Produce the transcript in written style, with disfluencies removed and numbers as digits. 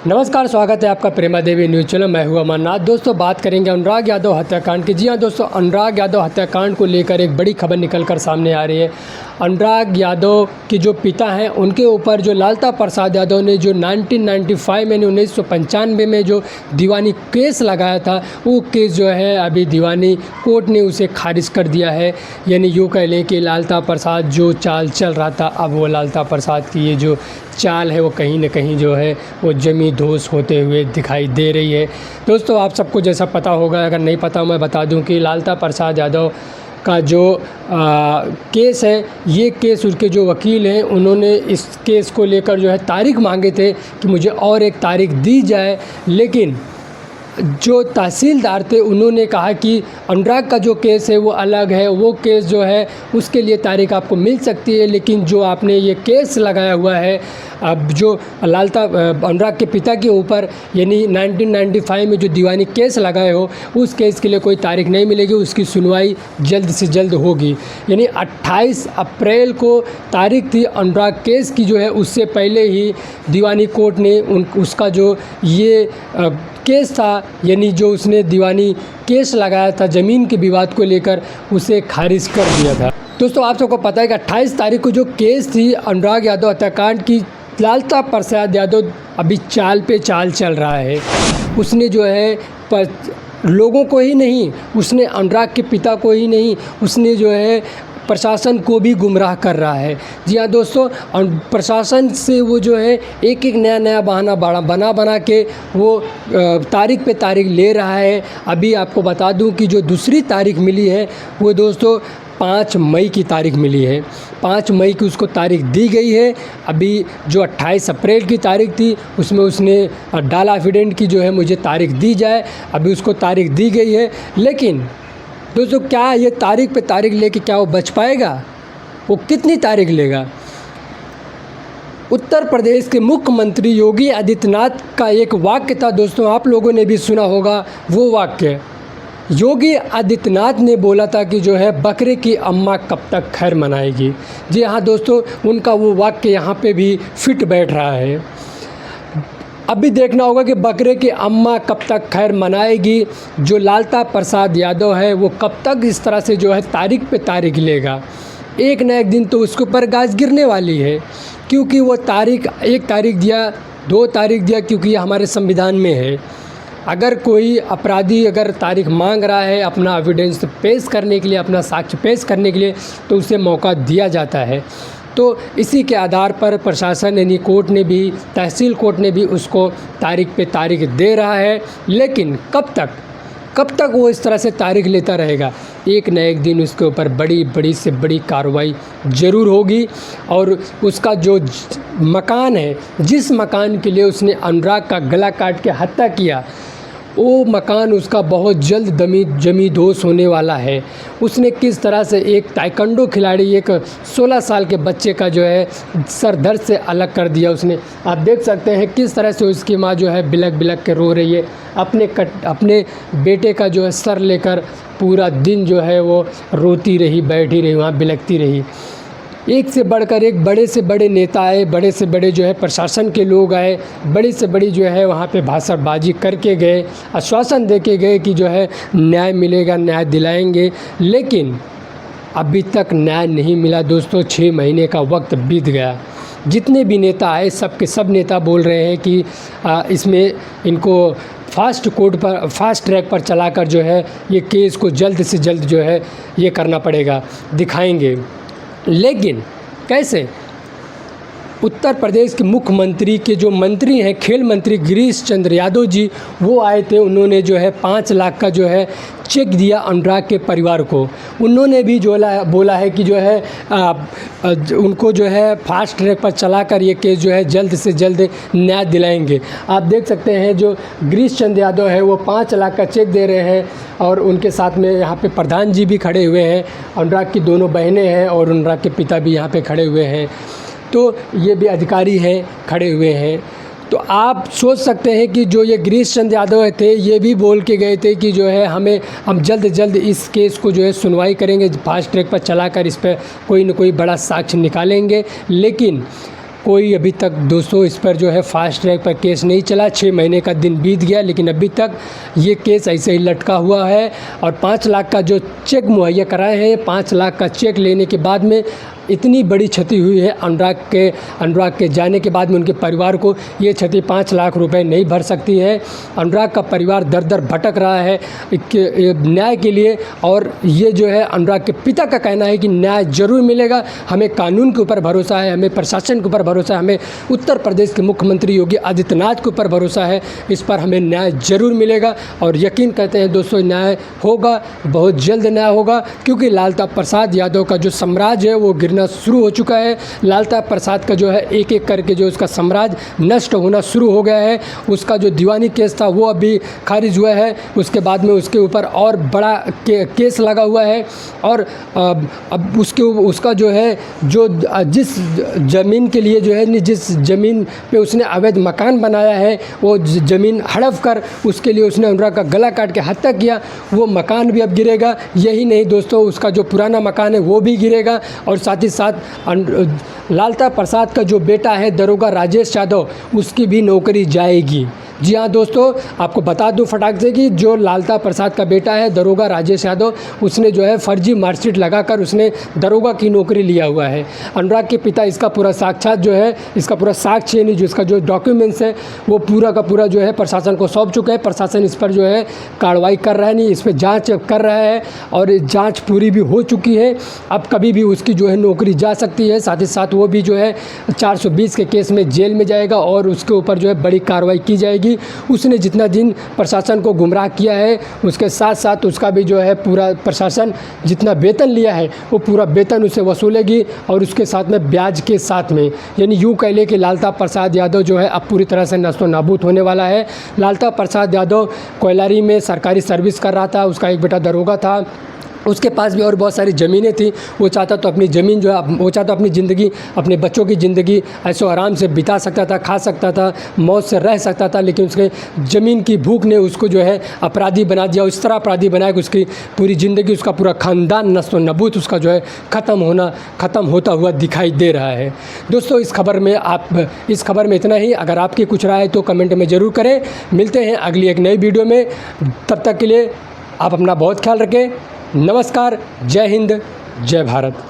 नमस्कार, स्वागत है आपका प्रेमा देवी न्यूज़ चैनल। मैं हूं अमरनाथ। दोस्तों, बात करेंगे अनुराग यादव हत्याकांड की। जी हां दोस्तों, अनुराग यादव हत्याकांड को लेकर एक बड़ी खबर निकलकर सामने आ रही है। अनुराग यादव के जो पिता हैं उनके ऊपर जो लालता प्रसाद यादव ने जो 1995 में 1995 में जो दीवानी केस लगाया था, वो केस जो है अभी दीवानी कोर्ट ने उसे खारिज कर दिया है। यानी यूँ कह लें कि लालता प्रसाद जो चाल चल रहा था, अब वो लालता प्रसाद की ये जो चाल है वो कहीं न कहीं जो है वो जमी दोष होते हुए दिखाई दे रही है। दोस्तों, आप सबको जैसा पता होगा, अगर नहीं पता मैं बता दूं कि लालता प्रसाद यादव का जो केस है, ये केस उनके जो वकील हैं उन्होंने इस केस को लेकर जो है तारीख मांगे थे कि मुझे और एक तारीख दी जाए, लेकिन जो तहसीलदार थे उन्होंने कहा कि अनुराग का जो केस है वो अलग है, वो केस जो है उसके लिए तारीख आपको मिल सकती है, लेकिन जो आपने ये केस लगाया हुआ है अब जो लालता अनुराग के पिता के ऊपर यानी 1995 में जो दीवानी केस लगाए हो, उस केस के लिए कोई तारीख नहीं मिलेगी, उसकी सुनवाई जल्द से जल्द होगी। यानी 28 अप्रैल को तारीख थी अनुराग केस की जो है, उससे पहले ही दीवानी कोर्ट ने उसका जो ये केस था, यानी जो उसने दीवानी केस लगाया था ज़मीन के विवाद को लेकर, उसे खारिज कर दिया था। दोस्तों, आप सबको पता है कि 28 तारीख को जो केस थी अनुराग यादव हत्याकांड की, लालता प्रसाद यादव अभी चाल पे चाल चल रहा है। उसने जो है लोगों को ही नहीं, उसने अनुराग के पिता को ही नहीं, उसने जो है प्रशासन को भी गुमराह कर रहा है। जी हाँ दोस्तों, प्रशासन से वो जो है एक एक नया बहाना बना के वो तारीख पे तारीख ले रहा है। अभी आपको बता दूं कि जो दूसरी तारीख मिली है वो दोस्तों 5 मई की तारीख मिली है। 5 मई की उसको तारीख दी गई है। अभी जो 28 अप्रैल की तारीख थी उसमें उसने डाला एफिडेविट की जो है मुझे तारीख दी जाए, अभी उसको तारीख दी गई है। लेकिन दोस्तों, क्या ये तारीख पे तारीख लेके क्या वो बच पाएगा? वो कितनी तारीख लेगा? उत्तर प्रदेश के मुख्यमंत्री योगी आदित्यनाथ का एक वाक्य था दोस्तों, आप लोगों ने भी सुना होगा वो वाक्य। योगी आदित्यनाथ ने बोला था कि जो है बकरे की अम्मा कब तक खैर मनाएगी। जी हाँ दोस्तों, उनका वो वाक्य यहाँ पे भी फिट बैठ रहा है। अभी देखना होगा कि बकरे की अम्मा कब तक खैर मनाएगी। जो लालता प्रसाद यादव है वो कब तक इस तरह से जो है तारीख पे तारीख लेगा। एक न एक दिन तो उसके ऊपर गाज गिरने वाली है, क्योंकि वो तारीख, एक तारीख दिया, 2 तारीख दिया, क्योंकि ये हमारे संविधान में है। अगर कोई अपराधी अगर तारीख मांग रहा है अपना एविडेंस पेश करने के लिए, अपना साक्ष्य पेश करने के लिए, तो उसे मौका दिया जाता है। तो इसी के आधार पर प्रशासन यानी कोर्ट ने भी, तहसील कोर्ट ने भी उसको तारीख पे तारीख दे रहा है। लेकिन कब तक वो इस तरह से तारीख लेता रहेगा? एक न एक दिन उसके ऊपर बड़ी से बड़ी कार्रवाई ज़रूर होगी। और उसका जो मकान है, जिस मकान के लिए उसने अनुराग का गला काट के हत्या किया, वो मकान उसका बहुत जल्द जमी दोष होने वाला है। उसने किस तरह से एक ताइक्वांडो खिलाड़ी, एक 16 साल के बच्चे का जो है सर दर्द से अलग कर दिया उसने। आप देख सकते हैं किस तरह से उसकी माँ जो है बिलक के रो रही है, अपने बेटे का जो है सर लेकर पूरा दिन जो है वो रोती रही, बैठी रही, वहाँ बिलखती रही। एक से बढ़कर एक बड़े से बड़े नेता आए, बड़े से बड़े जो है प्रशासन के लोग आए, बड़ी से बड़ी जो है वहाँ पे भाषणबाजी करके गए, आश्वासन दे के गए कि जो है न्याय मिलेगा, न्याय दिलाएंगे। लेकिन अभी तक न्याय नहीं मिला दोस्तों। 6 महीने का वक्त बीत गया। जितने भी नेता आए, सब नेता बोल रहे हैं कि इसमें इनको फास्ट ट्रैक पर चलाकर जो है ये केस को जल्द से जल्द जो है ये करना पड़ेगा, दिखाएंगे। लेकिन कैसे? उत्तर प्रदेश के मुख्यमंत्री के जो मंत्री हैं, खेल मंत्री गिरीश चंद्र यादव जी, वो आए थे। उन्होंने जो है 5 लाख का जो है चेक दिया अनुराग के परिवार को। उन्होंने भी जो बोला है कि जो है उनको जो है फास्ट ट्रैक पर चलाकर ये केस जो है जल्द से जल्द न्याय दिलाएंगे। आप देख सकते हैं जो गिरीश चंद्र यादव है वो 5 लाख का चेक दे रहे हैं, और उनके साथ में यहाँ पे प्रधान जी भी खड़े हुए हैं। अनुराग की दोनों बहनें हैं और अनुराग के पिता भी यहाँ पे खड़े हुए हैं। तो ये भी अधिकारी हैं, खड़े हुए हैं। तो आप सोच सकते हैं कि जो ये गिरीश चंद्र यादव थे, ये भी बोल के गए थे कि जो है हम जल्द इस केस को जो है सुनवाई करेंगे, फास्ट ट्रैक पर चलाकर इस पर कोई न कोई बड़ा साक्ष्य निकालेंगे। लेकिन कोई अभी तक दोस्तों इस पर जो है फास्ट ट्रैक पर केस नहीं चला। 6 महीने का दिन बीत गया, लेकिन अभी तक ये केस ऐसे ही लटका हुआ है। और 5 लाख का जो चेक मुहैया कराए हैं, 5 लाख का चेक लेने के बाद में इतनी बड़ी क्षति हुई है अनुराग के जाने के बाद में उनके परिवार को ये क्षति 5 लाख रुपए नहीं भर सकती है। अनुराग का परिवार दर दर भटक रहा है न्याय के लिए, और ये जो है अनुराग के पिता का कहना है कि न्याय ज़रूर मिलेगा। हमें कानून के ऊपर भरोसा है, हमें प्रशासन के ऊपर भरोसा है, हमें उत्तर प्रदेश के मुख्यमंत्री योगी आदित्यनाथ के ऊपर भरोसा है। इस पर हमें न्याय ज़रूर मिलेगा और यकीन करते हैं दोस्तों न्याय होगा, बहुत जल्द न्याय होगा, क्योंकि लालता प्रसाद यादव का जो साम्राज्य है वो गिरना शुरू हो चुका है। लालता प्रसाद का जो है एक एक करके जो उसका साम्राज्य नष्ट होना शुरू हो गया है। उसका जो दीवानी केस था वो अभी खारिज हुआ है, उसके बाद में उसके ऊपर और बड़ा केस लगा हुआ है। और अब उसका जो है जो जिस ज़मीन के लिए जो है जिस ज़मीन पे उसने अवैध मकान बनाया है, वो ज़मीन हड़प कर उसके लिए उसने अनुराग का गला काट के हत्या किया, वो मकान भी अब गिरेगा। यही नहीं दोस्तों, उसका जो पुराना मकान है वो भी गिरेगा। और साथ ही साथ लालता प्रसाद का जो बेटा है दरोगा राजेश यादव, उसकी भी नौकरी जाएगी। जी हाँ दोस्तों, आपको बता दूं फटाक से कि जो लालता प्रसाद का बेटा है दरोगा राजेश यादव, उसने जो है फर्जी मार्कशीट लगाकर उसने दरोगा की नौकरी लिया हुआ है। अनुराग के पिता इसका पूरा साक्षात जो है, इसका पूरा साक्ष्य नहीं, जो इसका जो डॉक्यूमेंट्स है वो पूरा का पूरा जो है प्रशासन को सौंप चुका है। प्रशासन इस पर जो है कार्रवाई कर रहा है, नहीं इस पर जाँच कर रहा है और जाँच पूरी भी हो चुकी है। अब कभी भी उसकी जो है नौकरी जा सकती है। साथ ही साथ वो भी जो है 420 के केस में जेल में जाएगा और उसके ऊपर जो है बड़ी कार्रवाई की जाएगी। उसने जितना दिन प्रशासन को गुमराह किया है, उसके साथ साथ उसका भी जो है पूरा प्रशासन जितना वेतन लिया है वो पूरा वेतन उसे वसूलेगी, और उसके साथ में ब्याज के साथ में। यानी यूँ कह ले कि लालता प्रसाद यादव जो है अब पूरी तरह से नष्ट नाबूद होने वाला है। लालता प्रसाद यादव कोयलारी में सरकारी सर्विस कर रहा था, उसका एक बेटा दरोगा था, उसके पास भी और बहुत सारी ज़मीनें थी। वो चाहता तो अपनी ज़मीन जो है, वो चाहता अपनी ज़िंदगी, अपने बच्चों की ज़िंदगी ऐसे आराम से बिता सकता था, खा सकता था, मौज से रह सकता था, लेकिन उसके ज़मीन की भूख ने उसको जो है अपराधी बना दिया। इस तरह अपराधी बनाया कि उसकी पूरी ज़िंदगी, उसका पूरा ख़ानदान नस्ल नबूत उसका जो है ख़त्म होता हुआ दिखाई दे रहा है। दोस्तों इस खबर में इतना ही। अगर आपकी कुछ राय है तो कमेंट में ज़रूर करें। मिलते हैं अगली एक नई वीडियो में, तब तक के लिए आप अपना बहुत ख्याल रखें। नमस्कार, जय हिंद, जय भारत।